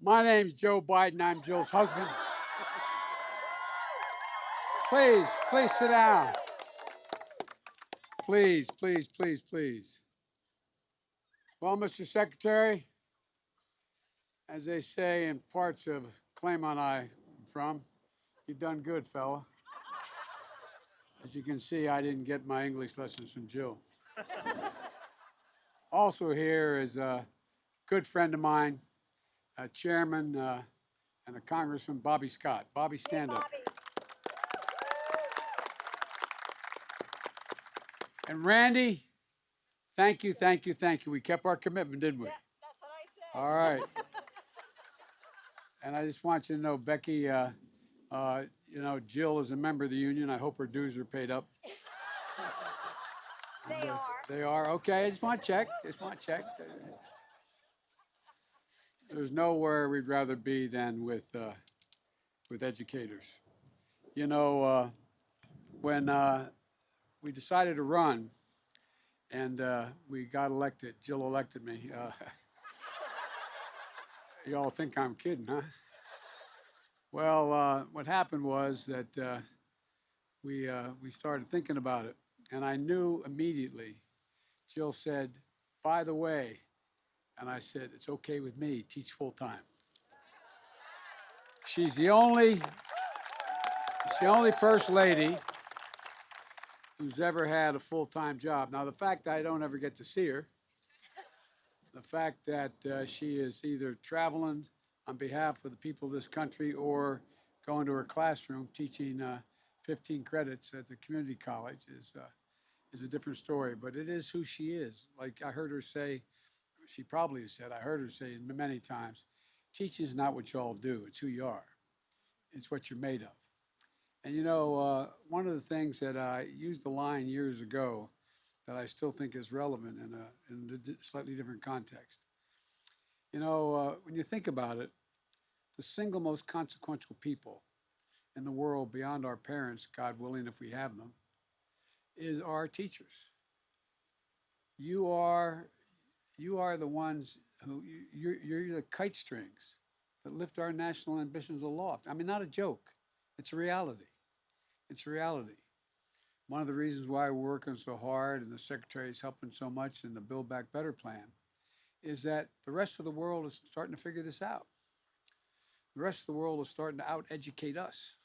My name's Joe Biden. I'm Jill's husband. Please sit down. Please. Well, Mr. Secretary, as they say in parts of Claymont I'm from, you've done good, fella. As you can see, I didn't get my English lessons from Jill. Also here is a good friend of mine, a chairman and a congressman, Bobby Scott. Bobby, stand up. And Randy, thank you. We kept our commitment, didn't we? Yeah, that's what I said. All right. And I just want you to know, Becky, Jill is a member of the union. I hope her dues are paid up. They are. They are? Okay, I just want to check. There's nowhere we'd rather be than with educators. You know, when we decided to run and we got elected, Jill elected me. You all think I'm kidding, huh? Well, what happened was that we started thinking about it, and I knew immediately. Jill said, "By the way," and I said, "It's okay with me. Teach full time." She's the only first lady who's ever had a full-time job. Now, the fact that I don't ever get to see her, the fact that she is either traveling on behalf of the people of this country or going to her classroom teaching 15 credits at the community college is a different story. But it is who she is. Like I heard her say, she probably has said, I heard her say many times, teaching is not what you all do, it's who you are. It's what you're made of. And one of the things that I used the line years ago that I still think is relevant in a slightly different context. When you think about it, the single most consequential people in the world beyond our parents, God willing, if we have them, is our teachers. You are the ones who you're the kite strings that lift our national ambitions aloft. I mean, not a joke. It's a reality. It's a reality. One of the reasons why we're working so hard and the Secretary is helping so much in the Build Back Better plan is that the rest of the world is starting to figure this out. The rest of the world is starting to out-educate us.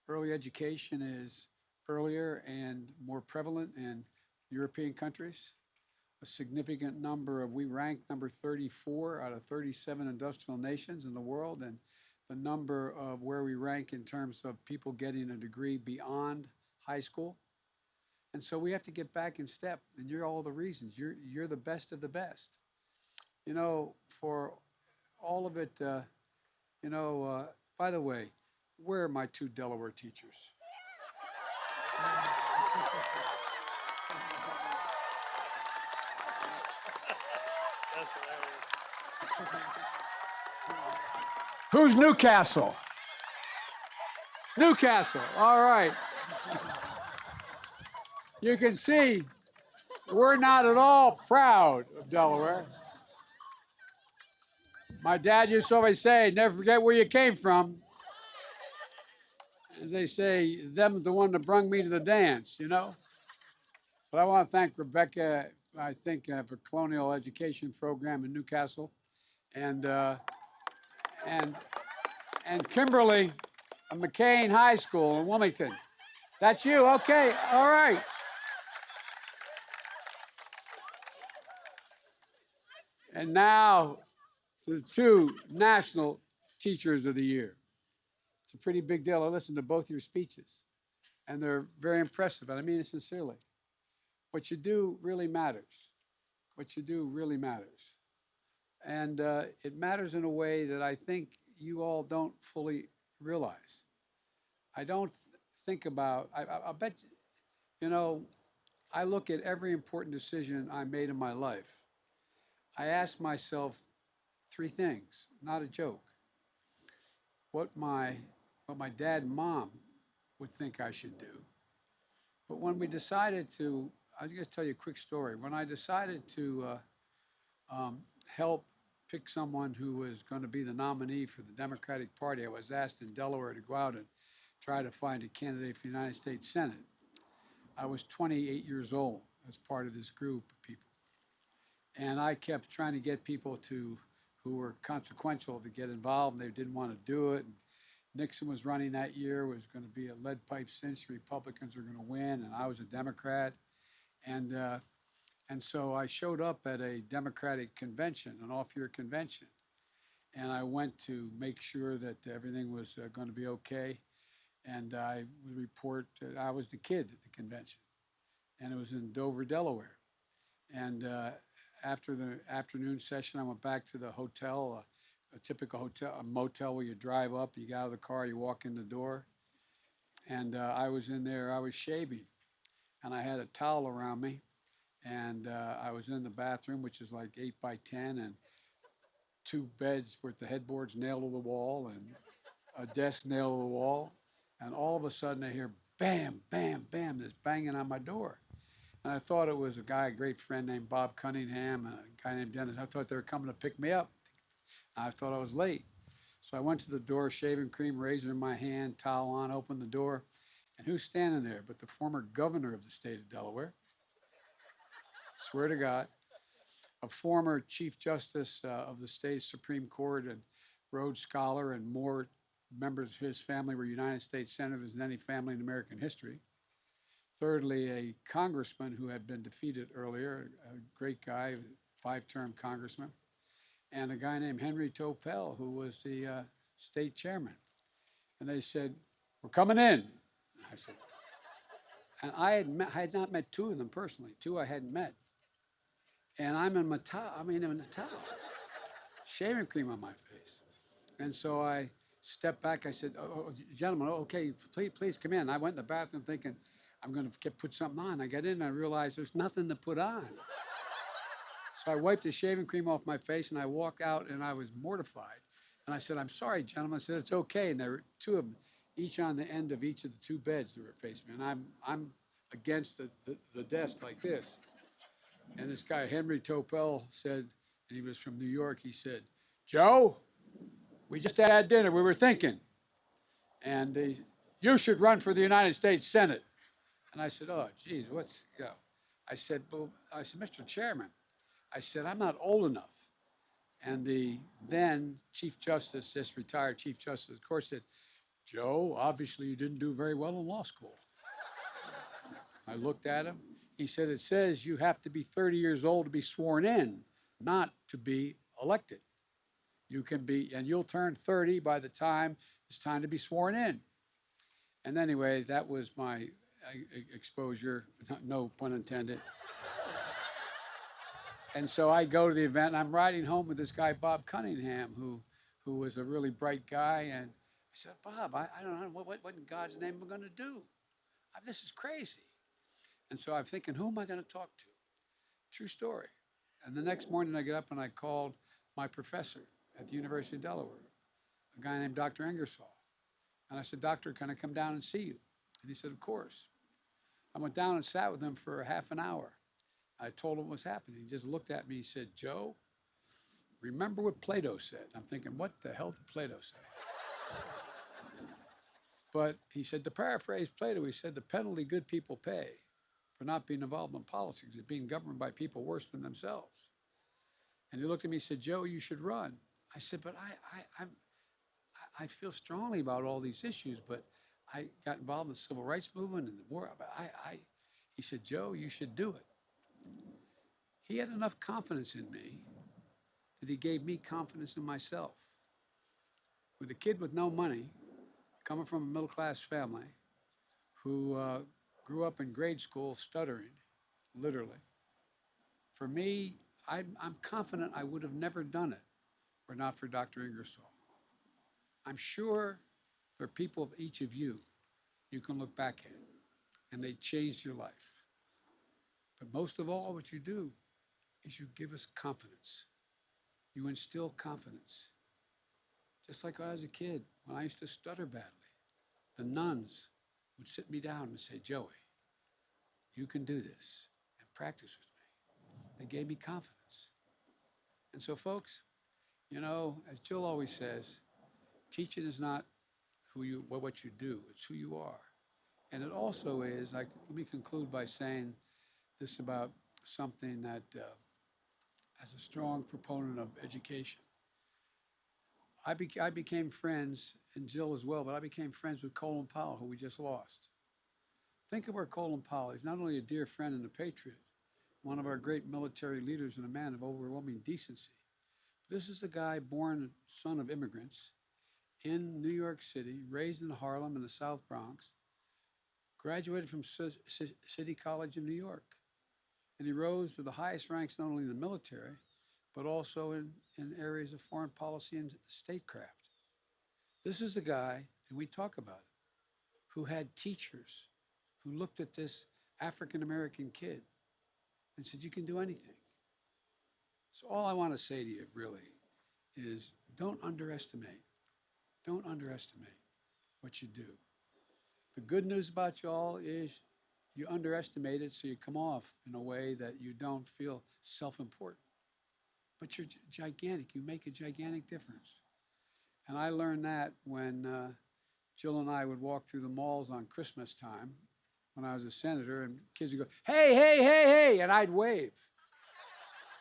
Early education is earlier and more prevalent in European countries. A significant number we rank number 34 out of 37 industrial nations in the world, and the number of where we rank in terms of people getting a degree beyond high school. And so we have to get back in step, and you're all the reasons. You're the best of the best. For all of it, by the way, where are my two Delaware teachers? That's hilarious. Who's Newcastle? Newcastle, all right. You can see we're not at all proud of Delaware. My dad used to always say, never forget where you came from. As they say, them the one that brung me to the dance, But I want to thank Rebecca, I think, for Colonial Education Program in Newcastle, and Kimberly of McCain High School in Wilmington. That's you? Okay, all right. And now to the two National Teachers of the Year. It's a pretty big deal. I listened to both your speeches, and they're very impressive, and I mean it sincerely. What you do really matters. What you do really matters. And it matters in a way that I think you all don't fully realize. I don't think about, I bet, I look at every important decision I made in my life. I ask myself three things, not a joke. What my dad and mom would think I should do. But when we decided I'm going to tell you a quick story. When I decided to help pick someone who was going to be the nominee for the Democratic Party. I was asked in Delaware to go out and try to find a candidate for the United States Senate. I was 28 years old as part of this group of people. And I kept trying to get people who were consequential to get involved, and they didn't want to do it. And Nixon was running that year, was going to be a lead pipe cinch. The Republicans were going to win, and I was a Democrat. And so I showed up at a Democratic convention, an off-year convention, and I went to make sure that everything was going to be okay. And I would report that I was the kid at the convention, and it was in Dover, Delaware. And after the afternoon session, I went back to the hotel, a typical hotel, a motel where you drive up, you get out of the car, you walk in the door. And I was in there, I was shaving, and I had a towel around me. And I was in the bathroom, which is like 8 by 10, and 2 beds with the headboards nailed to the wall and a desk nailed to the wall. And all of a sudden I hear bam, bam, bam, this banging on my door. And I thought it was a guy, a great friend named Bob Cunningham, and a guy named Dennis. I thought they were coming to pick me up. I thought I was late. So I went to the door, shaving cream, razor in my hand, towel on, opened the door. And who's standing there but the former governor of the state of Delaware? Swear to God. A former Chief Justice of the state Supreme Court and Rhodes Scholar, and more members of his family were United States Senators than any family in American history. Thirdly, a congressman who had been defeated earlier, a great guy, 5-term congressman, and a guy named Henry Topel, who was the state chairman. And they said, "We're coming in." I said, and I had not met 2 of them personally. 2 I hadn't met. And I'm in a towel, shaving cream on my face. And so I stepped back. I said, "Oh, gentlemen, okay, please come in." I went in the bathroom thinking, I'm going to put something on. I got in and I realized there's nothing to put on. So I wiped the shaving cream off my face and I walked out, and I was mortified. And I said, "I'm sorry, gentlemen." I said, "It's okay." And there were 2 of them, each on the end of each of the 2 beds that were facing me. And I'm against the desk like this. And this guy, Henry Topel, said, and he was from New York, he said, "Joe, we just had dinner. We were thinking. And you should run for the United States Senate." And I said, "Oh, geez, what's, you know." I said, "Mr. Chairman," I said, "I'm not old enough." And the then Chief Justice, this retired Chief Justice, of course, said, "Joe, obviously you didn't do very well in law school." I looked at him. He said, "It says you have to be 30 years old to be sworn in, not to be elected. You can be, and you'll turn 30 by the time it's time to be sworn in." And anyway, that was my exposure, no pun intended. And so I go to the event, and I'm riding home with this guy, Bob Cunningham, who was a really bright guy. And I said, "Bob, I don't know, what in God's name am I going to do? This is crazy." And so I'm thinking, who am I going to talk to? True story. And the next morning I get up and I called my professor at the University of Delaware, a guy named Dr. Ingersoll. And I said, "Doctor, can I come down and see you?" And he said, "Of course." I went down and sat with him for half an hour. I told him what was happening. He just looked at me. He said, "Joe, remember what Plato said." I'm thinking, what the hell did Plato say? But he said, to paraphrase Plato, he said, "The penalty good people pay for not being involved in politics is being governed by people worse than themselves." And he looked at me and said, "Joe, you should run." I said, "But I feel strongly about all these issues, but I got involved in the civil rights movement and the war. He said, "Joe, you should do it." He had enough confidence in me that he gave me confidence in myself. With a kid with no money, coming from a middle-class family, who grew up in grade school stuttering, literally. For me, I'm confident I would have never done it were not for Dr. Ingersoll. I'm sure there are people of each of you can look back at, and they changed your life. But most of all, what you do is you give us confidence. You instill confidence. Just like when I was a kid, when I used to stutter badly, the nuns would sit me down and say, "Joey, you can do this, and practice with me." They gave me confidence. And so, folks, You know, as Jill always says, teaching is not what you do, it's who you are. And it also is, like, let me conclude by saying this about something that, as a strong proponent of education, I became friends, and Jill as well, but I became friends with Colin Powell, who we just lost. Think of where Colin Powell is, not only a dear friend and a patriot, one of our great military leaders and a man of overwhelming decency. This is the guy born son of immigrants in New York City, raised in Harlem in the South Bronx, graduated from City College in New York. And he rose to the highest ranks, not only in the military, but also in areas of foreign policy and statecraft. This is the guy, and we talk about it, who had teachers who looked at this African American kid and said, you can do anything. So all I want to say to you really is don't underestimate what you do. The good news about y'all is you underestimate it, so you come off in a way that you don't feel self-important. But you're gigantic. You make a gigantic difference. And I learned that when Jill and I would walk through the malls on Christmas time when I was a senator, and kids would go, hey, hey, hey, hey, and I'd wave.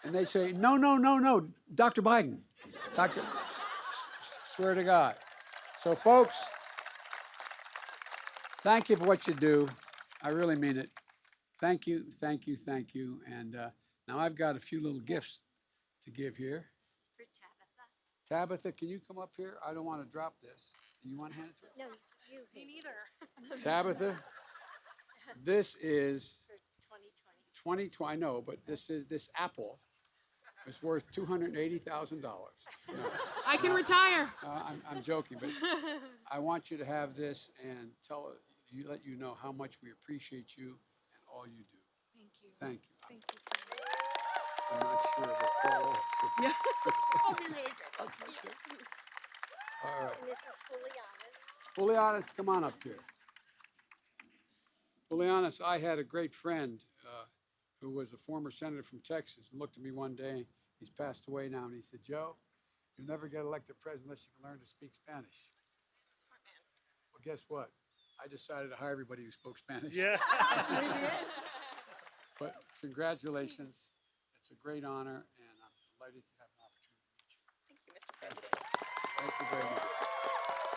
And they'd say, no, no, no, no, Dr. Biden. Swear to God. So, folks, thank you for what you do. I really mean it. Thank you, thank you, thank you. And now I've got a few little gifts to give here. This is for Tabitha. Tabitha, can you come up here? I don't want to drop this. Do you want to hand it to her? No, you. Me neither. Tabitha, this is For 2020. 2020. I know, but this apple is worth $280,000. No, I can retire. I'm joking, but I want you to have this and let you know how much we appreciate you and all you do. Thank you. Thank you. Thank you so much. I'm not sure if it falls. Yeah. I'll be really grateful. Thank you. All right. And this is Juliana's. Julianis, come on up here. Julianis, I had a great friend who was a former senator from Texas and looked at me one day. He's passed away now, and he said, Joe, you'll never get elected president unless you can learn to speak Spanish. Smart man. Well, guess what? I decided to hire everybody who spoke Spanish. Yeah. But congratulations. It's a great honor, and I'm delighted to have an opportunity to meet you. Thank you, Mr. President. Thank you very much.